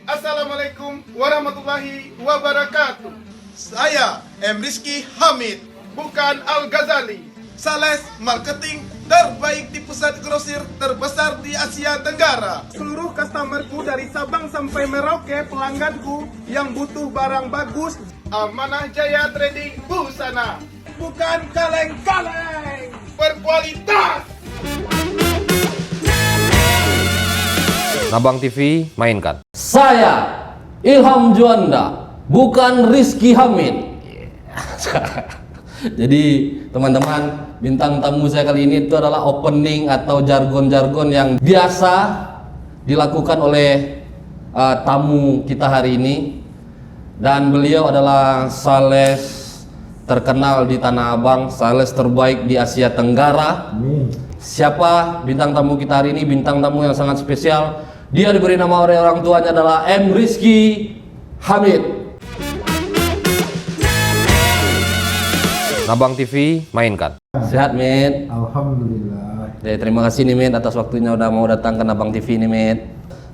Assalamualaikum warahmatullahi wabarakatuh. Saya M. Rizky Hamid, Bukan Al-Ghazali. sales marketing terbaik di pusat grosir terbesar di Asia Tenggara. Seluruh customerku dari Sabang sampai Merauke, pelangganku yang butuh barang bagus, Amanah Jaya Trading Busana. Bukan kaleng-kaleng, berkualitas. Nabang TV mainkan. Saya Ilham Juanda, bukan Rizky Hamid. Jadi teman-teman, bintang tamu saya kali ini itu adalah opening atau jargon-jargon yang biasa dilakukan oleh tamu kita hari ini. Dan beliau adalah sales terkenal di Tanah Abang, sales terbaik di Asia Tenggara. Siapa bintang tamu kita hari ini? Bintang tamu yang sangat spesial. Dia diberi nama oleh orang tuanya adalah M. Rizky Hamid. Nabang TV mainkan. Sehat, Mit? Alhamdulillah. Terima kasih nih, Mit, atas waktunya udah mau datang ke Nabang TV nih, Mit.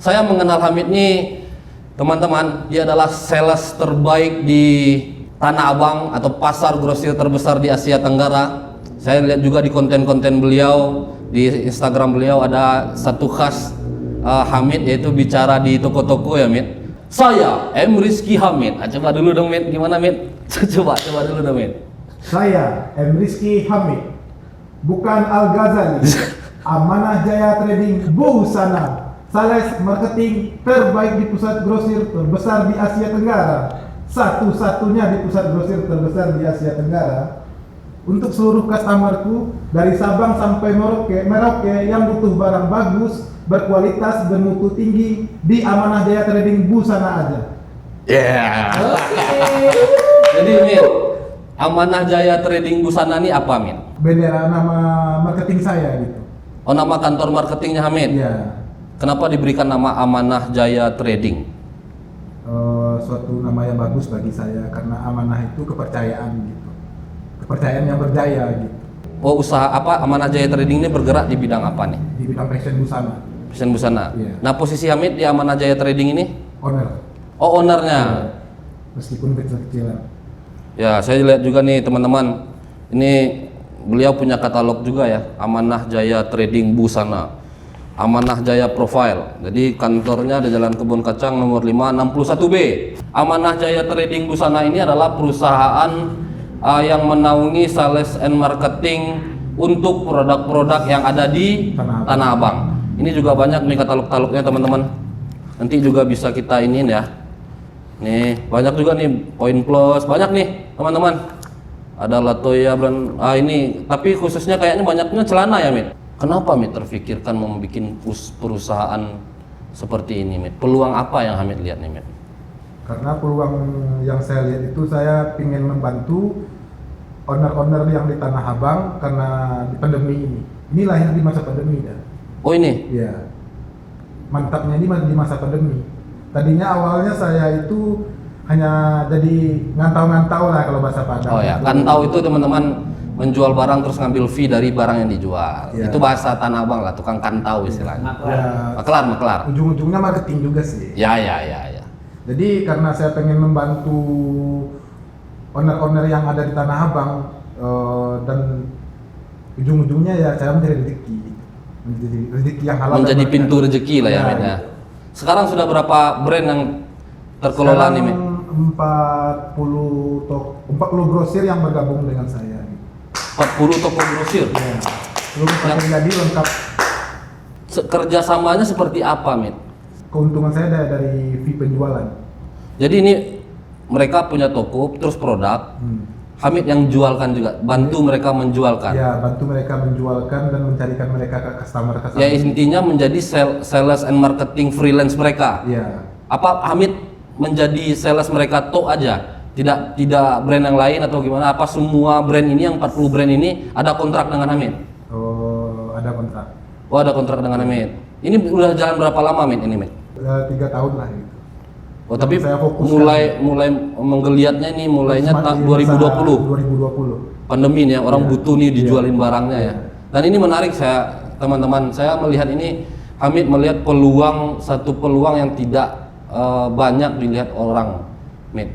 Saya mengenal Hamid nih, teman-teman. Dia adalah sales terbaik di Tanah Abang atau pasar grosir terbesar di Asia Tenggara. Saya lihat juga di konten-konten beliau, di Instagram beliau ada satu khas Hamid, yaitu bicara di toko-toko ya, Mit. Saya M. Rizky Hamid. Coba dulu dong, Mit. Gimana, Mit? Coba dulu dong, Mit. Saya M. Rizky Hamid, bukan Al-Ghazali. Amanah Jaya Trading Busana, sales marketing terbaik di pusat grosir terbesar di Asia Tenggara. Satu-satunya di pusat grosir terbesar di Asia Tenggara. Untuk seluruh customerku dari Sabang sampai Merauke yang butuh barang bagus, berkualitas, bermutu tinggi, di Amanah Jaya Trading Busana aja. Jadi, Mit, Amanah Jaya Trading Busana ini apa, Mit? Bendera nama marketing saya gitu. Oh, nama kantor marketingnya Hamid? Iya. Kenapa diberikan nama Amanah Jaya Trading? Suatu nama yang bagus bagi saya karena amanah itu kepercayaan gitu. Kepercayaan yang berjaya gitu. Oh, usaha apa? Amanah Jaya Trading ini bergerak di bidang apa nih? Di bidang fashion busana. Fashion busana. Iya. Nah, posisi Hamid di Amanah Jaya Trading ini? Owner. Oh, ownernya. Meskipun kecil-kecilan. Ya, saya lihat juga nih teman-teman. Ini beliau punya katalog juga ya, Amanah Jaya Trading Busana, Amanah Jaya Profile. Jadi kantornya di Jalan Kebun Kacang nomor 561B. Amanah Jaya Trading Busana ini adalah perusahaan yang menaungi sales and marketing untuk produk-produk yang ada di Tanah Abang. Ini juga banyak nih katalog-katalognya teman-teman. Nanti juga bisa kita iniin ya. Nih, banyak juga nih Poin Plus, banyak nih teman-teman. Ada Latoya brand ini, tapi khususnya kayaknya banyaknya celana ya, Mit. Kenapa Mit terfikirkan membuat perusahaan seperti ini, Mit? Peluang apa yang Hamid lihat nih, Mit? Karena peluang yang saya lihat itu saya ingin membantu owner-owner yang di Tanah Abang karena di pandemi ini. Ini lahir di masa pandemi ya. Oh, ini? Iya. Mantapnya ini di masa pandemi. Tadinya awalnya saya itu hanya jadi ngantau-ngantau lah kalau bahasa Padang. Oh ya, kantau itu teman-teman menjual barang terus ngambil fee dari barang yang dijual. Ya. Itu bahasa Tanah Abang lah, tukang kantau istilahnya. Ya, Maklar. ujung-ujungnya marketing juga sih. Ya. Jadi karena saya pengen membantu owner-owner yang ada di Tanah Abang dan ujung-ujungnya ya saya mencari rezeki yang halal. Menjadi pintu rezeki lah ya, Mit ya. Sekarang sudah berapa brand yang terkelola nih, Mit? 40 grosir yang bergabung dengan saya. 40 toko grosir. Ya. Seluruh jadi lengkap. Kerjasamanya seperti apa, Mit? Keuntungan saya dari fee penjualan. Jadi ini mereka punya toko terus produk. Hamid yang jualkan juga, bantu mereka menjualkan. Ya, bantu mereka menjualkan dan mencarikan mereka ke customer. Ya, intinya menjadi sales and marketing freelance mereka. Ya. Apa Hamid menjadi sales mereka tok aja? Tidak brand yang lain atau gimana? Apa semua brand ini yang 40 brand ini ada kontrak dengan Hamid? Oh, ada kontrak. Oh, ada kontrak dengan Hamid. Ini udah jalan berapa lama, Hamid ini, Hamid? 3 tahun lah gitu. Oh, tapi Saya fokuskan. mulai menggeliatnya ini mulainya Semakin 2020. 2020. Pandemi nih, orang butuh nih dijualin barangnya ya. Iya. Dan ini menarik teman-teman, saya melihat ini Hamid melihat satu peluang yang tidak banyak dilihat orang, Mit.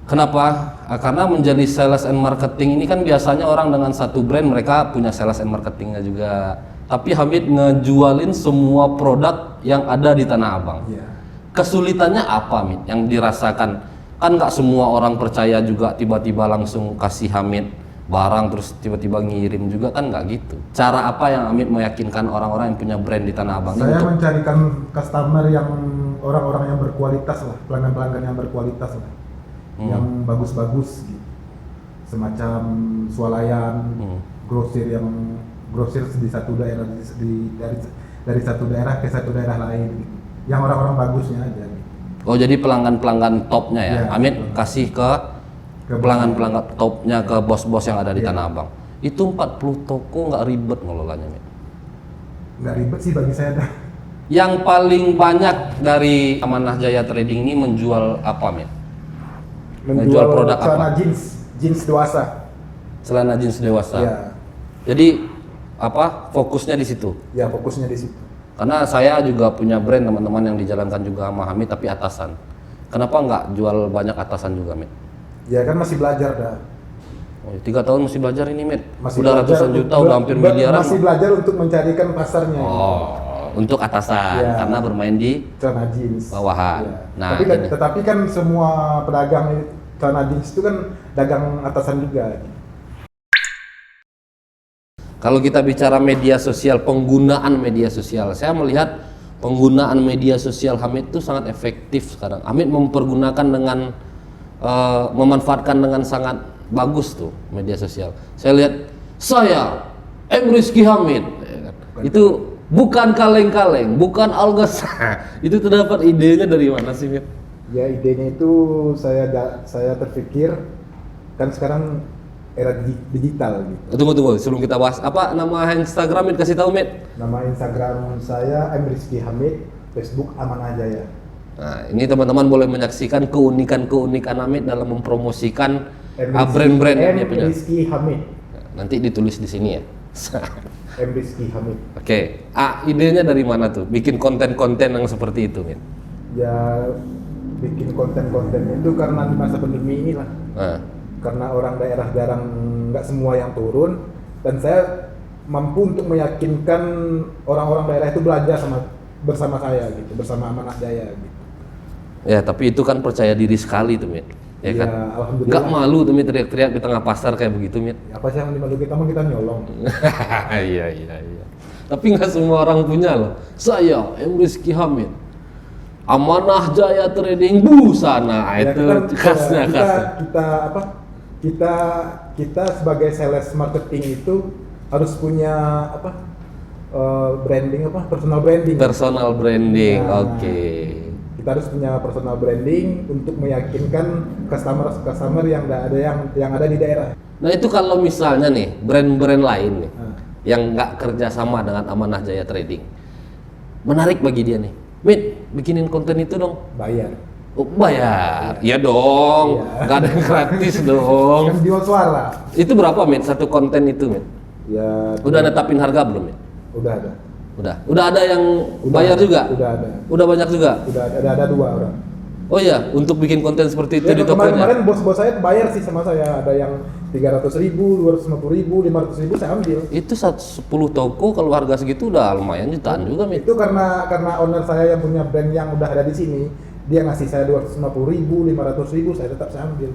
Kenapa? Karena menjadi sales and marketing ini kan biasanya orang dengan satu brand mereka punya sales and marketingnya juga. Tapi Hamid ngejualin semua produk yang ada di Tanah Abang. Iya. Kesulitannya apa, Mit? Yang dirasakan? Kan nggak semua orang percaya juga tiba-tiba langsung kasih Hamid barang terus tiba-tiba ngirim juga, kan nggak gitu. Cara apa yang Hamid meyakinkan orang-orang yang punya brand di Tanah Abang? Saya untuk mencarikan customer yang orang-orang yang berkualitas lah, pelanggan-pelanggan yang berkualitas lah, yang bagus-bagus gitu. Semacam swalayan, grosir di satu daerah dari satu daerah ke satu daerah lain gitu. Yang orang-orang bagusnya aja gitu. Oh, jadi pelanggan-pelanggan topnya ya? Iya, Hamid betul. kasih ke pelanggan-pelanggan topnya, ke bos-bos yang ada di Iya. Tanah Abang. Itu 40 toko nggak ribet ngelolanya, Mit? Nggak ribet sih bagi saya dah. Yang paling banyak dari Amanah Jaya Trading ini menjual apa, Mit? Menjual produk celana apa? jeans dewasa. Celana jeans dewasa. Ya, Jadi apa? Fokusnya di situ. ya fokusnya di situ. Karena saya juga punya brand teman-teman yang dijalankan juga sama Hamid tapi atasan. Kenapa nggak jual banyak atasan juga, Mit? Ya kan masih belajar dah. Oh, 3 tahun masih belajar ini, Mit. Masih Udah belajar ratusan juta, udah hampir miliaran. Masih belajar untuk mencarikan pasarnya. Oh, untuk atasan Ya. karena bermain di Celana jeans. bawahan. Ya. Nah, tapi ini. tetapi kan semua pedagang celana jeans itu kan dagang atasan juga. Kalau kita bicara media sosial, penggunaan media sosial, saya melihat penggunaan media sosial Hamid itu sangat efektif sekarang. Hamid mempergunakan dengan memanfaatkan dengan sangat bagus tuh media sosial. Saya lihat M. Rizky Hamid, ya kan? Itu bukan kaleng-kaleng, bukan algas. Itu terdapat idenya dari mana sih, Mit? Ya idenya itu saya terpikir kan sekarang era digital gitu. Tunggu, sebelum kita bahas, apa nama Instagram, Mit? Kasih tahu, Mit. Nama Instagram saya M. Rizky Hamid, Facebook Amanah Jaya. Nah, ini teman-teman boleh menyaksikan keunikan-keunikan Hamid dalam mempromosikan M. brand-brand yang dia M. punya. Rizky Hamid. Nanti ditulis di sini ya. M. Rizky Hamid. Oke. Idenya dari mana tuh? Bikin konten-konten yang seperti itu, Mit? Ya bikin konten-konten itu karena di masa pandemi inilah. Nah, Karena orang daerah jarang, nggak semua yang turun, dan saya mampu untuk meyakinkan orang-orang daerah itu belajar bersama saya gitu, bersama Amanah Jaya gitu. ya tapi itu kan percaya diri sekali tuh, Mit. Ya Ya, kan? alhamdulillah. Nggak malu tuh, Mit, teriak-teriak di tengah pasar kayak begitu, Mit. Apa sih yang dimalu kita, kita nyolong. Iya. Tapi nggak semua orang punya loh. Saya M. Rizky Hamid, Amanah Jaya Trading Busana. Ya, Itu kita- khasnya. kita sebagai sales marketing itu harus punya branding, personal branding. Personal branding, Nah, oke. Kita harus punya personal branding untuk meyakinkan customer yang ada di daerah. Nah itu kalau misalnya nih brand-brand lain nih Nah. yang nggak kerjasama dengan Amanah Jaya Trading, menarik bagi dia nih, Mit, bikinin konten itu dong. Bayar. Oh, bayar, iya dong, Iya. nggak ada yang gratis dong. Kan jual suara. Itu berapa, Mit, satu konten itu, Mit? Ya. Udah netapin harga belum, Mit? Udah ada. Udah ada yang bayar ada, juga? Udah ada. Udah banyak juga? Udah ada 2 orang. Oh iya, untuk bikin konten seperti itu Ya, di tokonya? kemarin bos-bos saya bayar sih sama saya. Ada yang 300.000, 250.000, 500.000 saya ambil. Itu 10 toko kalau harga segitu udah lumayan jutaan juga, Mit. Itu karena owner saya yang punya brand yang udah ada di sini, dia ngasih saya 250.000, 500.000, saya tetap saya ambil.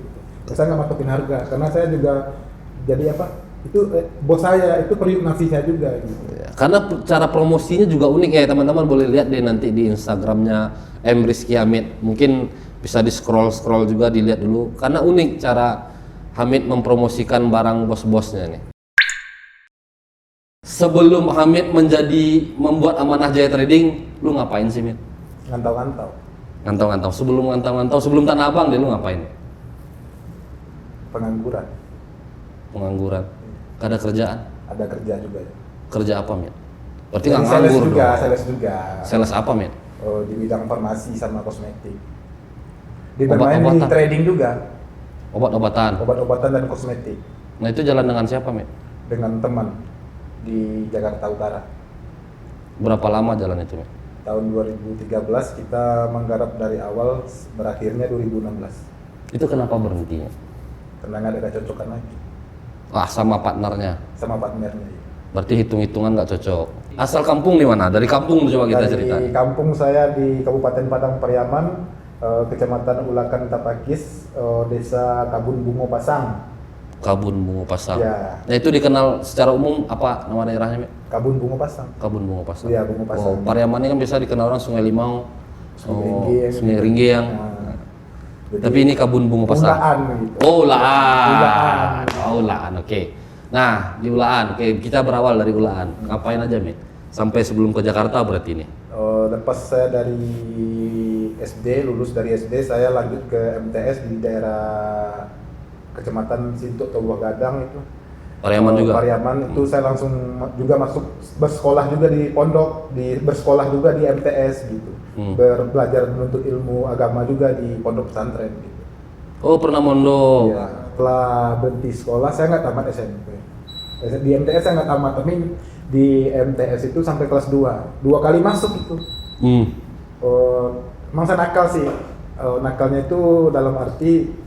Saya nggak matokin harga, karena saya juga jadi itu bos saya itu periuk nasi saya juga gitu. Ya, karena cara promosinya juga unik ya, teman-teman boleh lihat deh nanti di Instagramnya M. Rizky Hamid. Mungkin bisa di scroll juga, dilihat dulu, karena unik cara Hamid mempromosikan barang bos-bosnya nih. Sebelum Hamid membuat Amanah Jaya Trading, lu ngapain sih, Mit? Ngantau-ngantau. Ngantau-ngantau. Sebelum Tanah Abang deh lu ngapain? Pengangguran. Pengangguran. Gak ada kerjaan? Ada kerja juga ya. Kerja apa, Mit? Berarti Jadi nggak sales nganggur juga, dong. sales juga. Sales apa, Mit? Di bidang farmasi sama kosmetik. Bermain di Obat-obatan. trading juga, Obat-obatan. obat-obatan dan kosmetik Nah itu jalan dengan siapa, Mit? dengan teman di Jakarta Utara. Berapa lama jalan itu, Mit? tahun 2013 kita menggarap dari awal, berakhirnya 2016. Itu kenapa berhenti? Karena nggak ada kecocokan lagi Wah, sama partnernya. sama partnernya. Berarti hitung-hitungan nggak cocok. Asal kampung di mana? Dari kampung coba kita cerita. Dari kampung saya di Kabupaten Padang Pariaman, Kecamatan Ulakan Tapakis, Desa Kabun Bungo Pasang. Kabun Bungo Pasang. Ya. Nah, itu dikenal secara umum apa nama daerahnya, Mi? Kabun Bungo Pasang. Kabun Bungo Pasang. Iya, Bungo Pasang. Oh, Pariaman ini kan biasa dikenal orang Sungai Limau, Sungai Ringgiang. Nah, jadi Tapi ini Kabun Bungo Pasang. Ulaan gitu. Oh, Ulaan. Ulaan. Oh, Ulaan. Oke. Nah, di Ulaan. Oke, kita berawal dari Ulaan. Ngapain aja, Mi? Sampai sebelum ke Jakarta berarti ini. Lepas saya dari SD, lulus dari SD, saya lanjut ke MTS di daerah Kecamatan Sintuk Tobuh Gadang itu. Pariaman juga. Pariaman itu saya langsung juga masuk bersekolah juga di pondok, bersekolah juga di MTS gitu. Belajar menuntut ilmu agama juga di pondok pesantren gitu. Oh, pernah mondok. Iya. Setelah berhenti sekolah saya nggak tamat SMP. Di MTS saya nggak tamat, tapi di MTS itu sampai kelas 2. 2 kali masuk itu. Emang saya nakal sih. Nakalnya itu dalam arti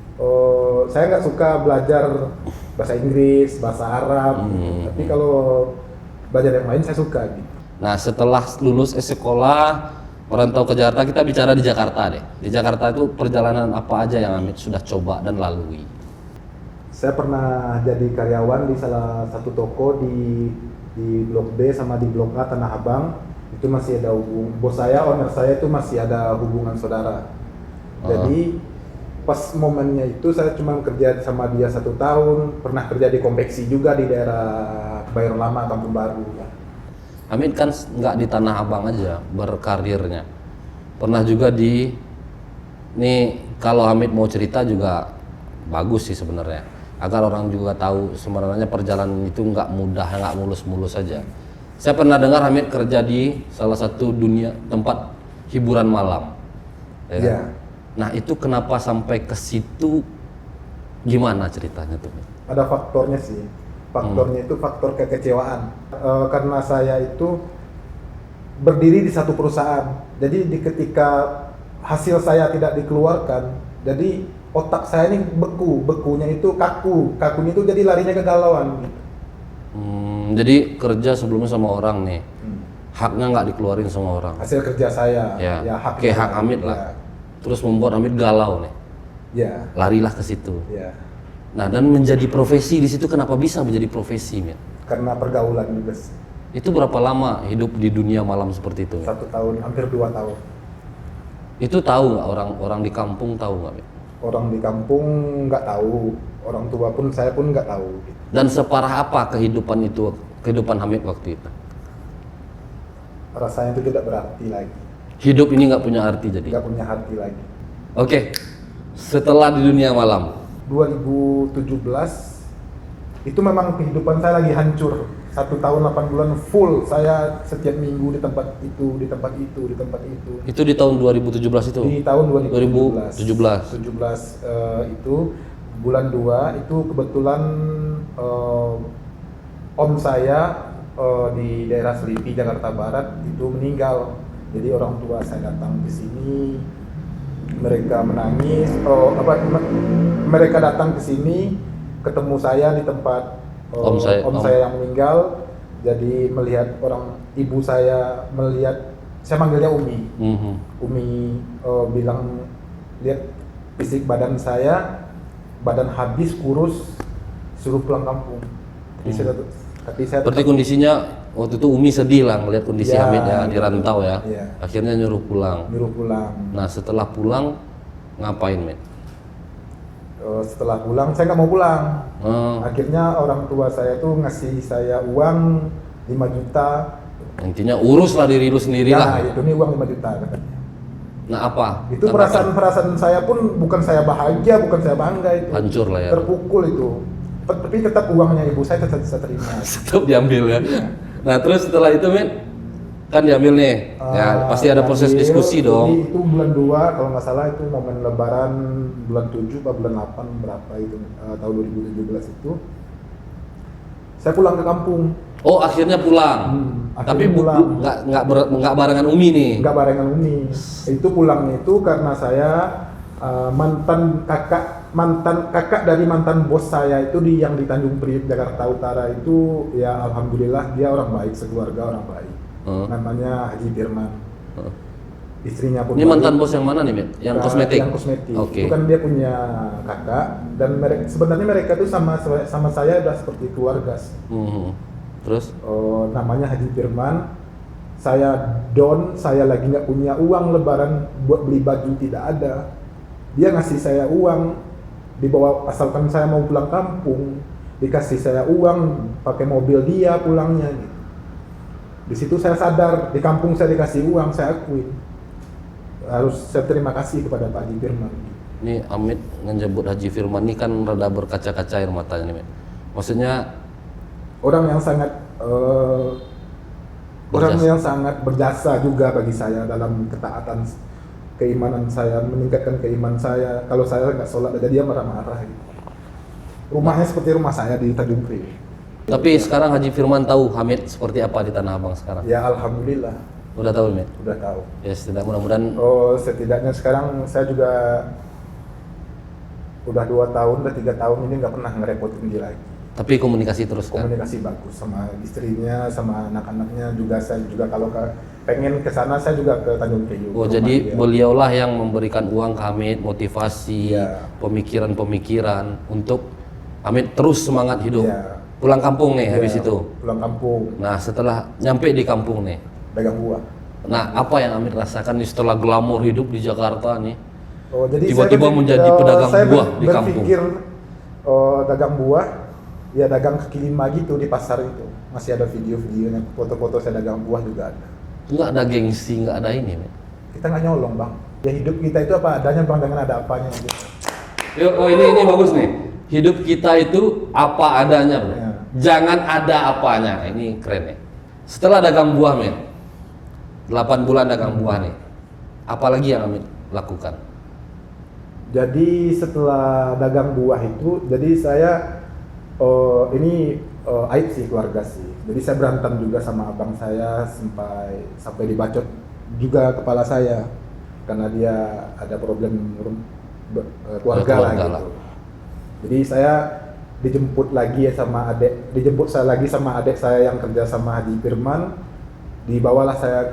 saya nggak suka belajar bahasa Inggris, bahasa Arab, gitu. Tapi kalau belajar yang lain saya suka gitu. Nah, setelah lulus sekolah merantau ke Jakarta, kita bicara di Jakarta deh. Di Jakarta itu perjalanan apa aja yang Amit sudah coba dan lalui? Saya pernah jadi karyawan di salah satu toko di Blok B sama di Blok A Tanah Abang. Itu masih ada bos saya, owner saya itu masih ada hubungan saudara. Jadi pas momennya itu saya cuma kerja sama dia 1 tahun. Pernah kerja di konveksi juga di daerah Bayar Lama, Kampung Baru. Amit kan nggak di Tanah Abang aja berkarirnya. Pernah juga nih kalau Amit mau cerita juga bagus sih sebenarnya. Agar orang juga tahu sebenarnya perjalanan itu nggak mudah, nggak mulus-mulus saja. Saya pernah dengar Hamid kerja di salah satu tempat hiburan malam. Ya kan? Ya. Nah, itu kenapa sampai ke situ? Gimana ceritanya tuh? Ada faktornya sih. Faktornya itu faktor kekecewaan. Karena saya itu berdiri di satu perusahaan. Jadi ketika hasil saya tidak dikeluarkan, jadi otak saya ini bekunya itu kakunya itu jadi larinya kegalauan. Jadi kerja sebelumnya sama orang nih, haknya nggak dikeluarin sama orang. Hasil kerja saya, Ya, hak kayak hak Amit lah. Terus membuat Amit galau nih. Ya, Larilah ke situ. ya. Nah, dan menjadi profesi di situ, kenapa bisa menjadi profesi, Mit? Karena pergaulan juga sih. Itu berapa lama hidup di dunia malam seperti itu, Mit? 1 tahun, hampir 2 tahun. Itu tahu nggak orang di kampung tahu nggak, Mit? Orang di kampung nggak tahu, orang tua pun saya pun nggak tahu. Dan separah apa kehidupan Hamid waktu itu? Rasanya itu tidak berarti lagi, Hidup ini nggak punya arti jadi. nggak punya hati lagi. Oke, setelah di dunia malam, 2017 itu memang kehidupan saya lagi hancur. 1 tahun 8 bulan full saya setiap minggu di tempat itu, di tempat itu, di tempat itu. itu di tahun 2017 itu. Di tahun 2017. 2017. Itu bulan 2 itu kebetulan om saya di daerah Selipi Jakarta Barat itu meninggal. Jadi orang tua saya datang ke sini, mereka menangis. Mereka datang ke sini ketemu saya di tempat om saya yang meninggal. Jadi melihat ibu saya melihat, saya manggilnya Umi. Umi bilang lihat fisik badan saya, badan habis kurus, suruh pulang kampung. Tapi saya Berarti kondisinya waktu itu Umi sedih lah melihat kondisi Ya, Hamid ya di rantau ya. ya. Akhirnya nyuruh pulang. nyuruh pulang. Nah, setelah pulang ngapain, Mit? Setelah pulang saya nggak mau pulang. Akhirnya orang tua saya tuh ngasih saya uang 5 juta. Intinya uruslah diri lu sendiri lah. Itu nih uang 5 juta katanya. Nah, apa? Itu perasaan saya pun bukan saya bahagia, bukan saya bangga itu. Hancur lah ya. Terpukul itu. Tapi tetap uangnya ibu saya tetap bisa terima. Tetap diambil ya. Nah, terus setelah itu, Mit, kan diambil nih. Ya, pasti ada proses Diambil, diskusi dong. Jadi itu bulan 2 kalau nggak salah itu momen lebaran bulan 7 atau bulan 8 berapa itu tahun 2017 itu. Saya pulang ke kampung. Oh, akhirnya pulang. Tapi akhirnya pulang. nggak barengan Umi nih. Enggak barengan Umi. Itu pulangnya itu karena saya mantan kakak dari mantan bos saya itu yang di Tanjung Priok Jakarta Utara itu, ya alhamdulillah dia orang baik, sekeluarga orang baik. Namanya Haji Firman. Istrinya pun Ini baik. mantan bos yang mana nih, Mit? Yang kosmetik? Yang kosmetik. Oke. Itu kan dia punya kakak dan sebenarnya mereka tuh sama saya udah seperti keluarga. Terus? Namanya Haji Firman. Saya down, saya lagi nggak punya uang lebaran buat beli baju, tidak ada. Dia ngasih saya uang, dibawa asalkan saya mau pulang kampung, dikasih saya uang, pakai mobil dia pulangnya. Gitu. Di situ saya sadar, di kampung saya dikasih uang, saya akuin. Harus saya terima kasih kepada Pak Haji Firman. Ini Amit nyebut Haji Firman ini kan rada berkaca-kaca air matanya nih, Mit. Maksudnya Orang yang sangat berjasa juga bagi saya dalam ketaatan keimanan saya, meningkatkan keimanan saya. Kalau saya nggak sholat aja dia marah-marah. Gitu. Rumahnya seperti rumah saya di Tanjung Priok. tapi sekarang Haji Firman tahu Hamid seperti apa di Tanah Abang sekarang. Ya alhamdulillah, Udah tahu, Mit? udah tahu. Ya, setidaknya mudah-mudahan. Setidaknya sekarang saya juga udah 2 tahun, udah 3 tahun ini nggak pernah ngerepotin dia lagi. Tapi komunikasi terus kan. Komunikasi bagus sama istrinya, sama anak-anaknya juga. Saya juga kalau pengen ke sana saya juga ke Tanjung Priok. Oh, rumah jadi dia. beliaulah yang memberikan uang ke Hamid, motivasi, Iya. pemikiran-pemikiran untuk Hamid terus semangat hidup. Iya. Pulang kampung nih habis Ya, itu. pulang kampung, Nah, setelah nyampe di kampung nih. dagang buah. Nah, apa yang Hamid rasakan nih setelah glamor hidup di Jakarta nih? Jadi Tiba-tiba saya menjadi pedagang saya buah di kampung. berpikir dagang buah, ya dagang kaki lima gitu di pasar itu. Masih ada video-videonya, foto-foto saya dagang buah juga ada. Nggak ada gengsi, nggak ada ini, Mit. Kita nggak nyolong bang. Ya hidup kita itu apa adanya bang, jangan ada apanya gitu. Oh, ini bagus nih. Hidup kita itu apa adanya, Bro. Ya. Jangan ada apanya. Ini keren nih. Setelah dagang buah, Mit. 8 bulan dagang buah nih. Apalagi yang Amit lakukan? Jadi setelah dagang buah itu, jadi saya ini aib sih keluarga sih. Jadi saya berantem juga sama abang saya sampai dibacot juga kepala saya karena dia ada problem keluarga lah gitu. Jadi saya dijemput saya lagi sama adik saya yang kerja sama Haji Firman. Dibawalah saya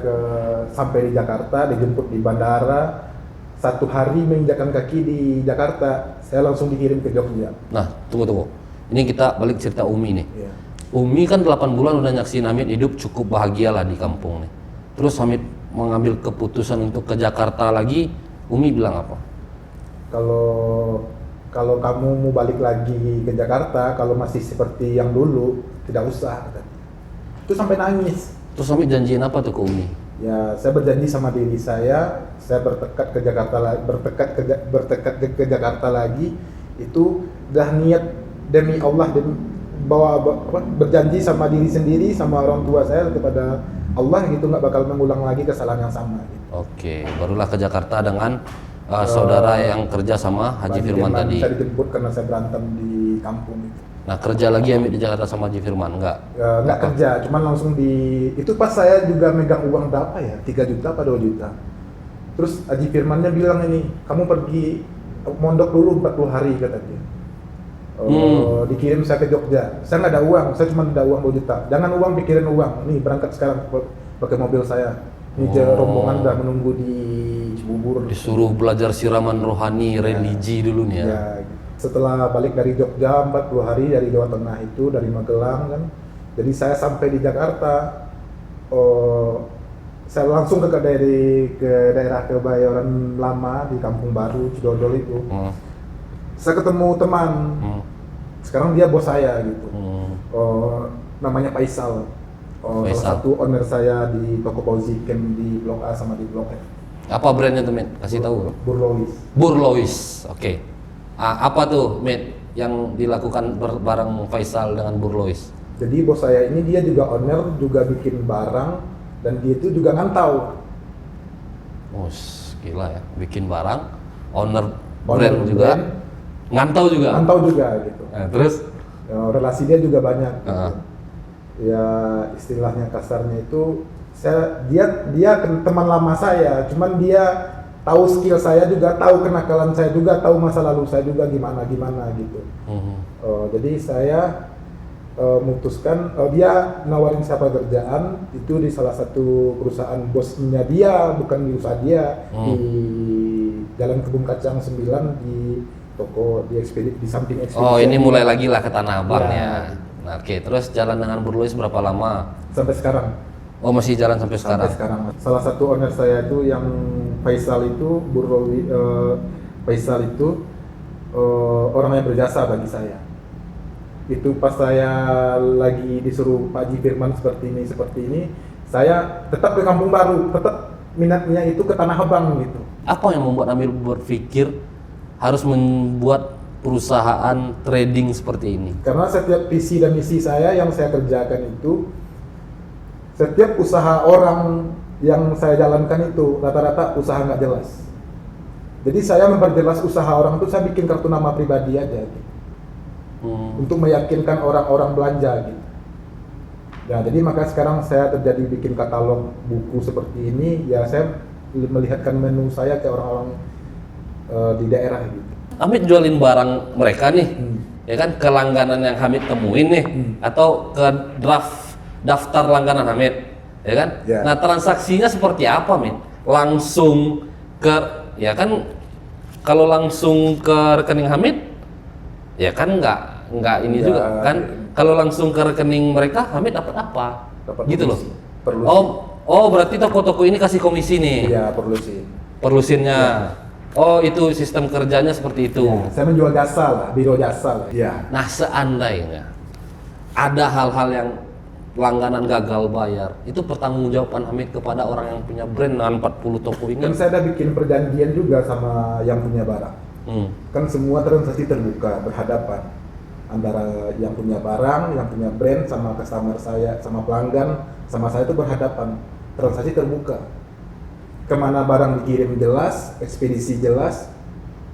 sampai di Jakarta, dijemput di bandara. 1 hari menginjakkan kaki di Jakarta, saya langsung dikirim ke Jogja. Nah, tunggu. Ini kita balik cerita Umi nih. Iya. Umi kan 8 bulan udah nyaksin Hamid hidup cukup bahagia lah di kampung nih. Terus Hamid mengambil keputusan untuk ke Jakarta lagi, Umi bilang apa? Kalau kamu mau balik lagi ke Jakarta, kalau masih seperti yang dulu, tidak usah. Itu sampai nangis. Terus Hamid janjiin apa tuh ke Umi? Ya, saya berjanji sama diri saya bertekad ke Jakarta ke Jakarta lagi. Itu udah niat demi Allah, berjanji sama diri sendiri, sama orang tua saya kepada Allah gitu, nggak bakal mengulang lagi kesalahan yang sama. Gitu. Oke, barulah ke Jakarta dengan saudara yang kerja sama Haji Firman tadi. Saya dijemput karena saya berantem di kampung itu. Nah, kerja lagi Hamid di Jakarta sama Haji Firman? Enggak? Nggak kerja, cuman langsung itu pas saya juga megang uang berapa ya, 3 juta apa 2 juta. Terus Haji Firmannya bilang ini, kamu pergi mondok dulu 40 hari kata dia. Dikirim saya ke Jogja. Saya nggak ada uang, saya cuma ada uang 2 juta. Jangan uang, pikirin uang. Nih berangkat sekarang pakai mobil saya. Ini rombongan udah menunggu di Cibubur. Disuruh belajar siraman rohani, religi dulu nih ya. Ya, setelah balik dari Jogja 40 hari dari Jawa Tengah itu, dari Magelang kan. Jadi saya sampai di Jakarta, saya langsung ke daerah Kebayoran Lama di Kampung Baru Cidodol itu. Saya ketemu teman. Sekarang dia bos saya gitu. Namanya Faisal. Salah satu owner saya di toko Fauzi Camp di Blok A sama di Blok F. Apa brandnya tuh, Mit? Kasih tahu. Burlois. Oke. Apa tuh, Mit, yang dilakukan bareng Faisal dengan Burlois? Jadi bos saya ini dia juga owner, juga bikin barang, dan dia itu juga ngantau. Oh, gila ya, bikin barang, owner brand juga, ngantau juga. Ngantau juga gitu. Terus? Relasi dia juga banyak. Gitu. ya istilahnya kasarnya itu dia teman lama saya, cuman dia tahu skill saya juga, tahu kenakalan saya juga, tahu masa lalu saya juga gimana gitu. Jadi saya memutuskan, dia nawarin saya pekerjaan itu di salah satu perusahaan bosnya dia, bukan di usaha dia, di Jalan Kebun Kacang 9 di toko di ekspedisi, di samping ekspedisi. Oh, ini mulai lagi lah ke Tanah Abang Ya. ya. Nah, oke, terus jalan dengan Bro Luis berapa lama? Sampai sekarang. Oh, masih jalan sampai sekarang. Sampai sekarang. Salah satu owner saya itu yang Faisal itu, Faisal itu orang yang berjasa bagi saya. Itu pas saya lagi disuruh Pak Haji Firman seperti ini, saya tetap ke Kampung Baru, tetap minatnya itu ke Tanah Abang gitu. Apa yang membuat Amir berpikir harus membuat perusahaan trading seperti ini? Karena setiap visi dan misi saya yang saya kerjakan itu, setiap usaha orang yang saya jalankan itu rata-rata usaha nggak jelas. Jadi saya memperjelas usaha orang itu, saya bikin kartu nama pribadi aja gitu. Untuk meyakinkan orang-orang belanja gitu. Ya, jadi maka sekarang saya terjadi bikin katalog buku seperti ini, ya saya melihatkan menu saya ke orang-orang di daerah gitu. Hamid jualin barang mereka nih, ya kan, ke langganan yang Hamid temuin nih, atau ke daftar langganan Hamid, ya kan? Ya. Nah, transaksinya seperti apa, Hamid? Langsung ke, ya kan, kalau langsung ke rekening Hamid, ya kan nggak ini Ya, juga kan? Kalau langsung ke rekening mereka, Hamid dapat apa? Dapat Gitu loh. komisi. Perlu Oh, berarti toko-toko ini kasih komisi nih, Iya, perlu sih. perlusinnya. Oh, itu sistem kerjanya seperti itu. Ya, saya menjual jasa lah, biro jasa lah. Iya. Nah, seandainya ada hal-hal yang langganan gagal bayar, itu pertanggungjawaban Hamid kepada orang yang punya brand dengan 40 toko ini. Kan saya ada bikin perjanjian juga sama yang punya barang. Kan semua transaksi terbuka, berhadapan antara yang punya barang, yang punya brand, sama customer saya, sama pelanggan, sama saya itu berhadapan, transaksi terbuka. Kemana barang dikirim jelas, ekspedisi jelas.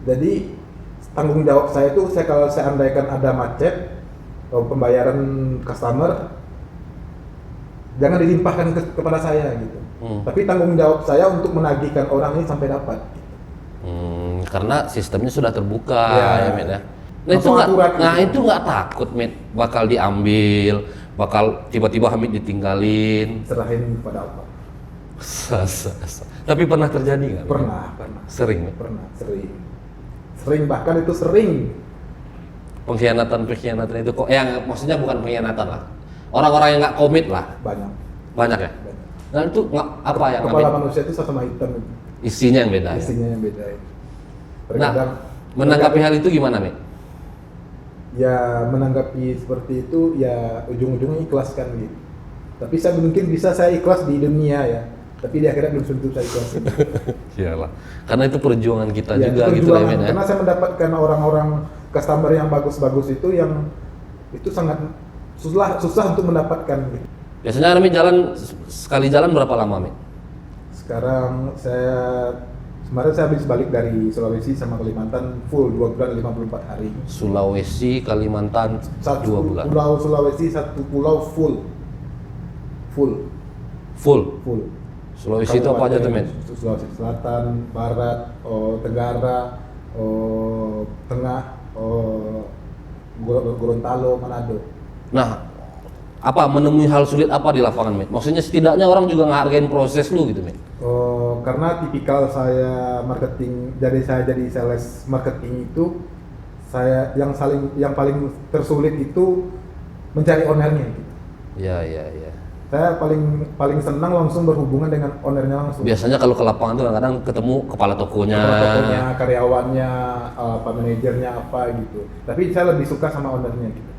Jadi tanggung jawab saya itu, kalau saya andaikan ada macet, pembayaran customer jangan dilimpahkan kepada saya gitu. Tapi tanggung jawab saya untuk menagihkan orang ini sampai dapat. Karena sistemnya sudah terbuka, Ya. ya, Mit, ya. Nah, Langsung aturan gitu. itu nggak takut, Mit, bakal diambil, bakal tiba-tiba Hamid ditinggalin. Serahin kepada apa? Tapi pernah terjadi nggak? Pernah. Sering, Mit. Pernah, sering, bahkan itu sering. Pengkhianatan itu kok, yang maksudnya bukan pengkhianatan lah. Orang-orang yang nggak komit lah, Banyak. banyak ya. Nah, itu apa yang Kepala Hamid? manusia itu sama hitam itu. Isinya yang beda. Ya? Isinya yang beda itu. Nah, menanggapi hal itu gimana, Mit? Ya, menanggapi seperti itu ya ujung-ujungnya ikhlaskan gitu. Tapi saya mungkin bisa saya ikhlas di dunia ya, tapi di akhirat belum tentu saya ikhlas. Iyalah. Karena itu perjuangan kita Ya, juga itu gitu lah, perjuangan. Mit, ya. Karena saya mendapatkan orang-orang customer yang bagus-bagus itu, yang itu sangat susah untuk mendapatkan gitu. Biasanya Mit sekali jalan berapa lama, Mit? Sekarang kemarin saya habis balik dari Sulawesi sama Kalimantan full 2 bulan 54 hari. Sulawesi, Kalimantan, 2 bulan. Pulau Sulawesi, satu pulau full. Sulawesi itu apa aja tuh, Mit? Sulawesi Selatan, Barat, Tenggara, Tengah, Gorontalo, Manado. Nah, apa menemui hal sulit apa di lapangan, Mit? Maksudnya setidaknya orang juga ngehargain proses lu gitu, Mit. Karena tipikal saya marketing, saya jadi sales marketing itu, saya yang paling tersulit itu mencari ownernya gitu. Iya. Saya paling senang langsung berhubungan dengan ownernya langsung. Biasanya kalau ke lapangan tuh kadang-kadang ketemu kepala tokonya. Tokonya, karyawannya, manajernya apa gitu. Tapi saya lebih suka sama ownernya gitu.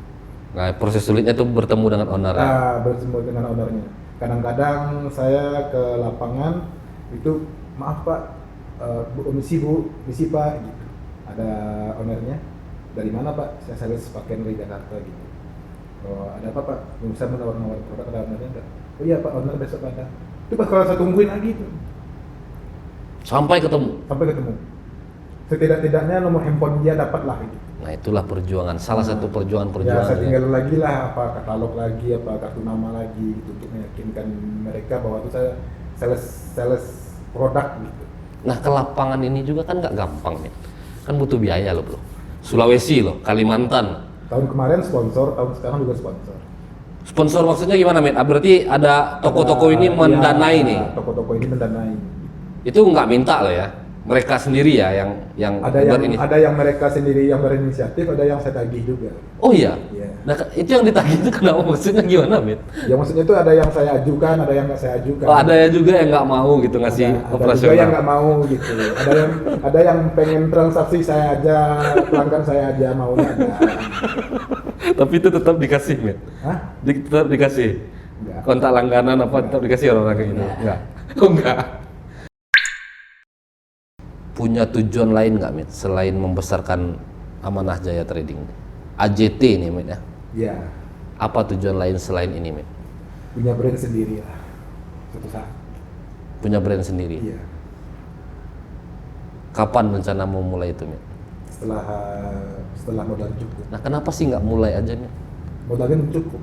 Nah, proses sulitnya tuh bertemu dengan owner. Bertemu dengan ownernya. Kadang-kadang saya ke lapangan itu, maaf Pak, misi Pak gitu. Ada ownernya. Dari mana Pak? Saya sales pakaian dari Jakarta gitu. Ada apa Pak? Bisa menawar-nawar produk, ada ownernya enggak? Oh iya Pak, owner besok ada. Itu pas kalau saya tungguin lagi itu. Sampai ketemu. Setidak-tidaknya nomor handphone dia dapat lah gitu. Nah itulah perjuangan, salah satu Ya perjuangan saya tinggal lagi lah, apa katalog lagi, apa kartu nama lagi gitu, untuk meyakinkan mereka bahwa itu saya sales produk gitu. Nah ke lapangan ini juga kan nggak gampang nih, kan butuh biaya loh bro. Sulawesi loh, Kalimantan. Tahun kemarin sponsor, tahun sekarang juga sponsor. Sponsor maksudnya gimana Mit? Berarti ada toko-toko ini mendanai nih. Toko-toko ini mendanai. Itu nggak minta loh ya, mereka sendiri ya yang Ada yang mereka sendiri yang berinisiatif, ada yang saya tagih juga. Oh iya. Iya. Nah itu yang ditagih itu kenapa, maksudnya gimana Mit? Ya maksudnya itu ada yang saya ajukan, ada yang nggak saya ajukan. Oh, ada juga yang nggak mau gitu ngasih Ada juga operasional. yang nggak mau gitu. Ada yang pengen transaksi saya aja, pelanggan saya aja maunya ada. Tapi itu tetap dikasih Mit. Hah? Tetap dikasih. Enggak. Kontak langganan apa tetap dikasih orang-orang kayak gitu? Enggak. Oh enggak. Punya tujuan lain nggak Mit selain membesarkan Amanah Jaya Trading? AJT nih Mit ya. Ya, Apa tujuan lain selain ini Mit? punya brand sendiri lah. Suatu saat. Punya brand sendiri. Iya. Kapan rencana mau mulai itu Mit? Setelah modal cukup. Nah kenapa sih nggak mulai aja Mit? Modalnya belum cukup.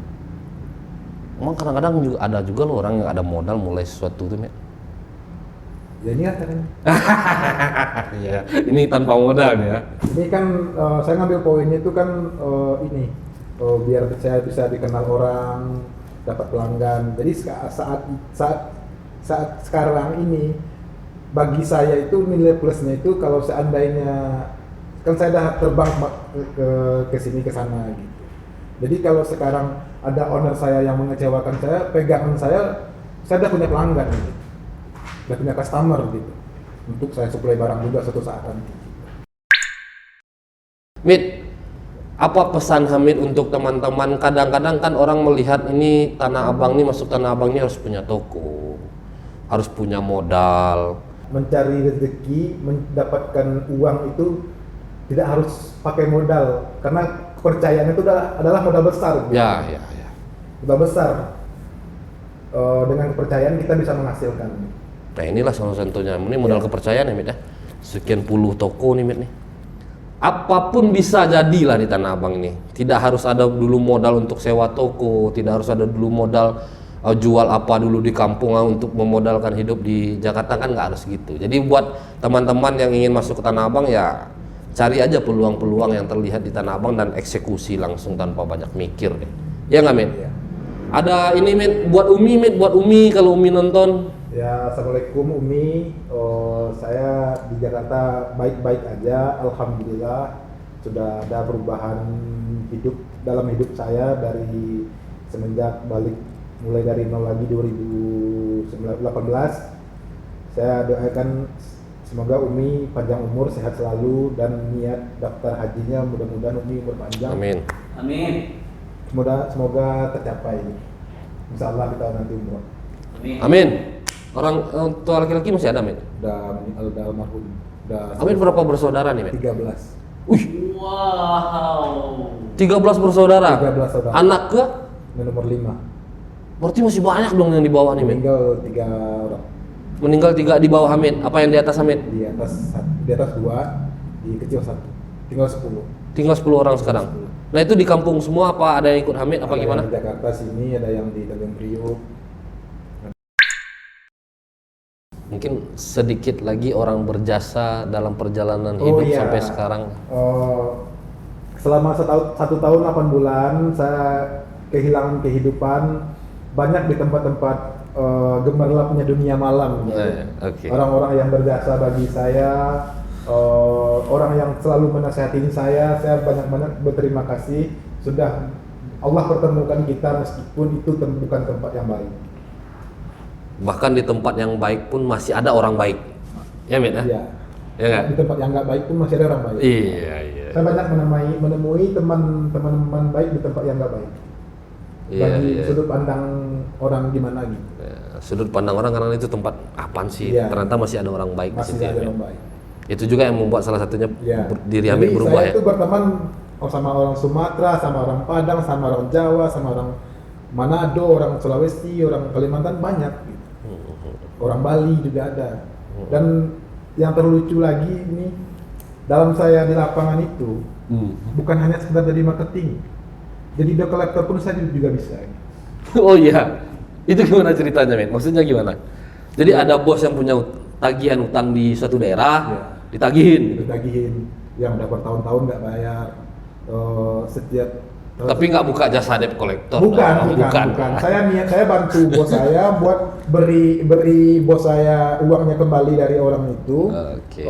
Emang kadang-kadang juga ada juga loh orang yang ada modal mulai sesuatu tuh Mit. Ya ini kan. Iya. Ini tanpa modal ya. Ini kan saya ngambil poinnya itu kan biar saya bisa dikenal orang, dapat pelanggan. Jadi saat sekarang ini bagi saya itu nilai plusnya itu kalau seandainya kan saya dah terbang ke sini ke sana gitu. Jadi kalau sekarang ada owner saya yang mengecewakan saya, pegangan saya udah punya pelanggan gitu. Udah punya customer gitu. Untuk saya supply barang juga suatu saat nanti. Mit, apa pesan Hamid untuk teman-teman? Kadang-kadang kan orang melihat ini Tanah Abang nih, masuk Tanah Abang ini harus punya toko, harus punya modal. Mencari rezeki, mendapatkan uang itu tidak harus pakai modal, karena kepercayaan itu adalah modal besar. Gitu. Ya. Modal besar. Dengan kepercayaan kita bisa menghasilkan. Nah inilah salah satunya. Ini modal kepercayaan ya Mit ya. Sekian puluh toko nih Mit nih. Apapun bisa jadilah di Tanah Abang ini. Tidak harus ada dulu modal untuk sewa toko, tidak harus ada dulu modal jual apa dulu di kampung untuk memodalkan hidup di Jakarta, kan nggak harus gitu. Jadi buat teman-teman yang ingin masuk ke Tanah Abang ya cari aja peluang-peluang yang terlihat di Tanah Abang dan eksekusi langsung tanpa banyak mikir deh. Ya nggak Mit? Ya. Ada ini Mit buat Umi kalau Umi nonton. Ya, assalamualaikum Umi. Saya di Jakarta baik-baik aja, alhamdulillah. Sudah ada perubahan dalam hidup saya dari semenjak balik mulai dari nol lagi 2018. Saya doakan semoga Umi panjang umur, sehat selalu, dan niat daftar hajinya mudah-mudahan Umi umur panjang. Amin. Semoga tercapai. Insyaallah kita nanti umroh. Amin. Orang tua laki-laki masih ada Mit? Udah almarhum. Amin berapa bersaudara nih Mit? 13. Wih. Wow. 13 bersaudara. 13 saudara. Anak ke? Ini nomor 5. Berarti masih banyak dong yang di bawah nih Mit. Meninggal 3 orang. Meninggal 3 di bawah Hamid. Apa yang di atas Hamid? Di atas 2, di kecil 1. Tinggal 10. Tinggal 10 orang sekarang. Nah itu di kampung semua apa ada yang ikut Hamid apa Ada gimana? yang di Jakarta sini, ada yang di Tanjung Priok. Mungkin sedikit lagi orang berjasa dalam perjalanan hidup sampai sekarang. Selama 1 tahun 8 bulan saya kehilangan kehidupan banyak di tempat-tempat gemerlapnya dunia malam. Gitu. Okay. Orang-orang yang berjasa bagi saya, orang yang selalu menasihatin saya banyak-banyak berterima kasih. Sudah Allah pertemukan kita meskipun itu bukan tempat yang baik. Bahkan di tempat yang baik pun masih ada orang baik. Ya Mit ya? Iya. Ya nggak? Di tempat yang nggak baik pun masih ada orang baik. Iya. Saya banyak menemui teman-teman baik di tempat yang nggak baik. Bagi sudut pandang orang gimana gitu. Ya, sudut pandang orang karena itu tempat apaan sih? Iya. Ternyata masih ada orang baik Masih di situ. ada Ya, orang baik. itu juga yang membuat salah satunya Ya. diri Hamid berubah saya ya. itu berteman sama orang Sumatera, sama orang Padang, sama orang Jawa, sama orang Manado, orang Sulawesi, orang Kalimantan banyak gitu. Orang Bali juga ada. Dan yang terlucu lagi ini dalam saya di lapangan itu bukan hanya sekedar jadi marketing, jadi debt collector pun saya juga bisa. Oh iya, itu gimana ceritanya, men? Maksudnya gimana? Jadi ada bos yang punya tagihan utang di suatu daerah, ditagihin. Ditagihin yang udah bertahun-tahun nggak bayar, setiap Tapi nggak buka jasa debt collector. bukan. Saya bantu bos saya buat beri bos saya uangnya kembali dari orang itu. Oke.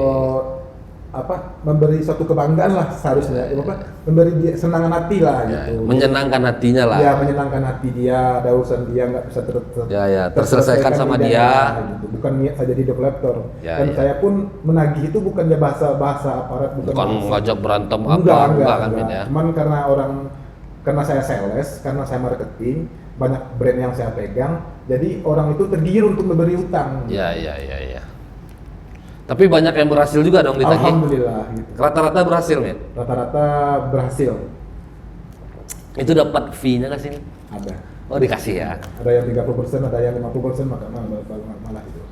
Memberi suatu kebanggaan lah seharusnya, memberi dia senangan hati lah gitu. Menyenangkan hatinya lah. Ya, menyenangkan hati dia, ada urusan dia nggak bisa terselesaikan sama di dia. daerah, gitu. Bukan niat saya jadi debt collector. Dan saya pun menagih itu bukannya bahasa aparat, Bukan bahasa- ngajak berantem enggak, kan, Min, ya. Cuman karena saya sales, karena saya marketing, banyak brand yang saya pegang, jadi orang itu tergiur untuk memberi utang. Iya. Tapi banyak yang berhasil juga dong ditagih. Alhamdulillah gitu. Rata-rata berhasil, men. Rata-rata berhasil. Itu dapat fee-nya nggak sih? Ada. Oh, dikasih ya. Ada yang 30%, ada yang 50%, maka malah itu.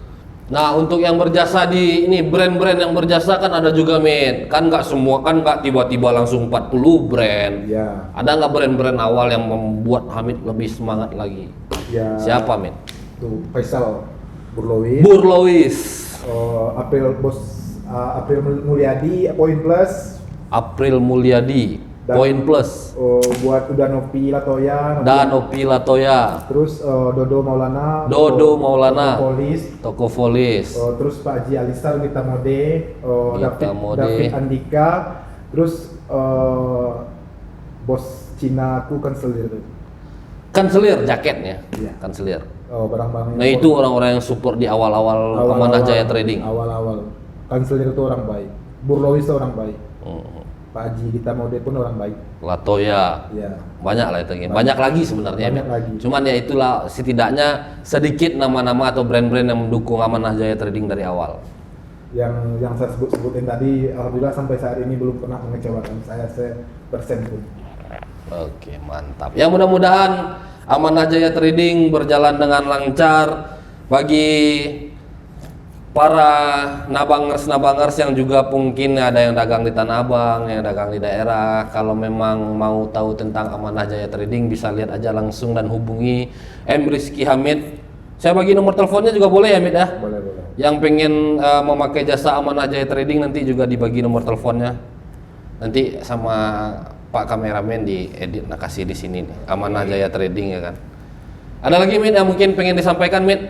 Nah, untuk yang berjasa di ini brand-brand yang berjasa kan ada juga, men. Kan nggak semua, kan nggak tiba-tiba langsung 40 brand. Ya. Ada nggak brand-brand awal yang membuat Hamid lebih semangat lagi? Ya. Siapa, men? Tuh Faisal Burlowis. Burlowis. April Mulyadi, Poin Plus. April Mulyadi, Poin Plus. Buat udah Nopi Latoya. Dan Opi Latoya. Terus Dodo Maulana. Polis. Toko Folis. Terus Pak Haji Alistar, Gita Mode, David Andika, terus bos Cina aku Kanselir jaketnya. Iya. Kanselir. Barang-barang. Nah, itu orang-orang yang support di awal-awal Amanah Jaya Trading. Awal-awal. Kanselir itu orang baik. Burlowis itu orang baik. Pak Haji Gita Mode pun orang baik. Latoya. Ya. Banyak lah itu. Banyak lagi sebenarnya. Banyak lagi. Cuman ya itulah setidaknya sedikit nama-nama atau brand-brand yang mendukung Amanah Jaya Trading dari awal. Yang saya sebutin tadi, alhamdulillah sampai saat ini belum pernah mengecewakan saya persen pun. Oke, mantap. Ya, mudah-mudahan Amanah Jaya Trading berjalan dengan lancar bagi para nabangers yang juga mungkin ada yang dagang di Tanah Abang, yang dagang di daerah. Kalau memang mau tahu tentang Amanah Jaya Trading bisa lihat aja langsung dan hubungi M. Rizky Hamid. Saya bagi nomor teleponnya juga boleh ya, Hamid ya? Boleh. Yang pengen memakai jasa Amanah Jaya Trading nanti juga dibagi nomor teleponnya. Nanti sama Pak kameramen di edit kasih di sini nih, Amanah Jaya Trading ya kan. Ada lagi, Mit, yang mungkin pengen disampaikan, Mit?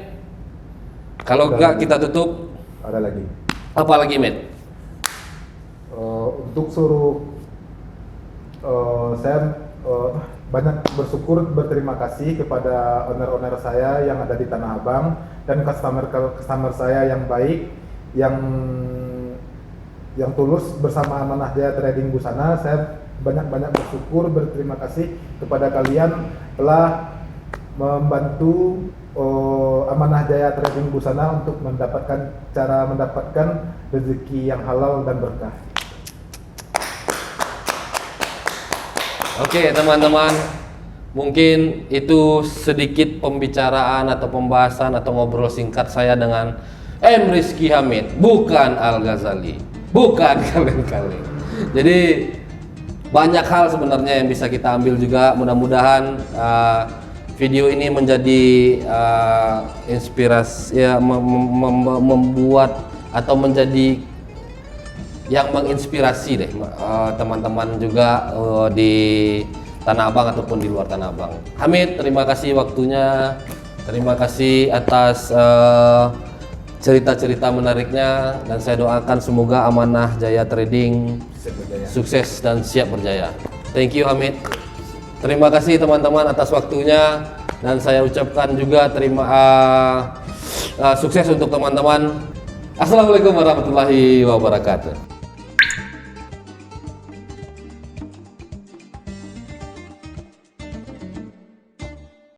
Kalau enggak kita tutup. Ada lagi. Apa lagi, Mit? Untuk saya banyak berterima kasih kepada owner-owner saya yang ada di Tanah Abang dan customer saya yang baik, yang tulus bersama Amanah Jaya Trading Busana. Saya banyak bersyukur, berterima kasih kepada kalian telah membantu Amanah Jaya Trading Busana untuk mendapatkan rezeki yang halal dan berkah. Oke, teman-teman, mungkin itu sedikit pembicaraan atau pembahasan atau ngobrol singkat saya dengan M. Rizky Hamid, bukan Al Ghazali, bukan kaleng-kaleng. Jadi banyak hal sebenarnya yang bisa kita ambil juga. Mudah-mudahan video ini menjadi inspirasi, ya, membuat atau menjadi yang menginspirasi deh teman-teman juga di Tanah Abang ataupun di luar Tanah Abang. Hamid, terima kasih waktunya, terima kasih atas cerita-cerita menariknya, dan saya doakan semoga Amanah Jaya Trading sukses dan siap berjaya. Thank you, Hamid. Terima kasih teman-teman atas waktunya, dan saya ucapkan juga sukses untuk teman-teman. Assalamualaikum warahmatullahi wabarakatuh.